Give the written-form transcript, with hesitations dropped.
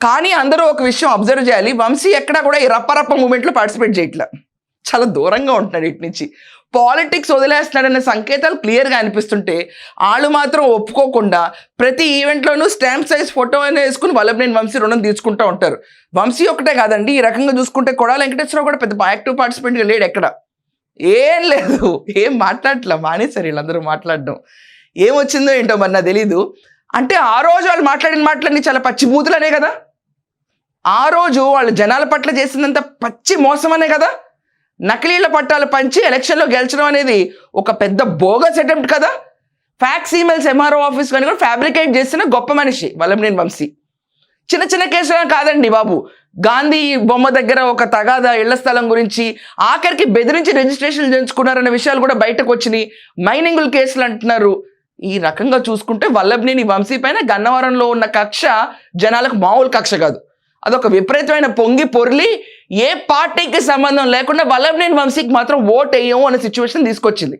కానీ అందరూ ఒక విషయం అబ్జర్వ్ చేయాలి, వంశీ ఎక్కడా కూడా ఈ రప్ప మూమెంట్లో పార్టిసిపేట్ చేయట్లా, చాలా దూరంగా ఉంటున్నాడు ఇటు నుంచి. పాలిటిక్స్ వదిలేస్తున్నాడనే సంకేతాలు క్లియర్గా అనిపిస్తుంటే వాళ్ళు మాత్రం ఒప్పుకోకుండా ప్రతి ఈవెంట్లోనూ స్టాంప్ సైజ్ ఫోటో అయినా వేసుకుని వల్లభనేని వంశీ రుణం తీసుకుంటూ ఉంటారు. వంశీ ఒకటే కాదండి, ఈ రకంగా చూసుకుంటే కొడాల వెంకటేశ్వరరావు కూడా పెద్ద యాక్టివ్ పార్టిసిపెంట్గా లేడు, ఎక్కడ ఏం లేదు, ఏం మాట్లాడట్లా, మానేశారు వీళ్ళందరూ మాట్లాడడం. ఏమొచ్చిందో ఏంటో మరి నాకు తెలీదు. అంటే ఆ రోజు వాళ్ళు మాట్లాడిన మాటలన్నీ చాలా పచ్చిబూతులనే కదా, ఆ రోజు వాళ్ళు జనాల పట్ల చేసిందంత పచ్చి మోసమనే కదా, నకిలీల పట్టాలు పంచి ఎలక్షన్లో గెలిచడం అనేది ఒక పెద్ద బోగస్ అటెంప్ట్ కదా. ఫ్యాక్స్ ఈమెయిల్స్ ఎంఆర్ఓ ఆఫీస్ కానీ కూడా ఫ్యాబ్రికేట్ చేసిన గొప్ప మనిషి వల్లభనేని వంశీ. చిన్న చిన్న కేసులు కాదండి బాబు, గాంధీ బొమ్మ దగ్గర ఒక తగాదా ఇళ్ల స్థలం గురించి ఆఖరికి బెదిరించి రిజిస్ట్రేషన్ చేయించుకున్నారనే విషయాలు కూడా బయటకు వచ్చినాయి. మైనింగుల కేసులు అంటున్నారు. ఈ రకంగా చూసుకుంటే వల్లభనేని వంశీ పైన గన్నవరంలో ఉన్న కక్ష జనాలకు మామూలు కక్ష కాదు, అదొక విపరీతమైన పొంగి పొర్లి ఏ పార్టీకి సంబంధం లేకుండా వల్లభనేని వంశీకి మాత్రం ఓట్ వేయము అనే సిచ్యువేషన్ తీసుకొచ్చింది.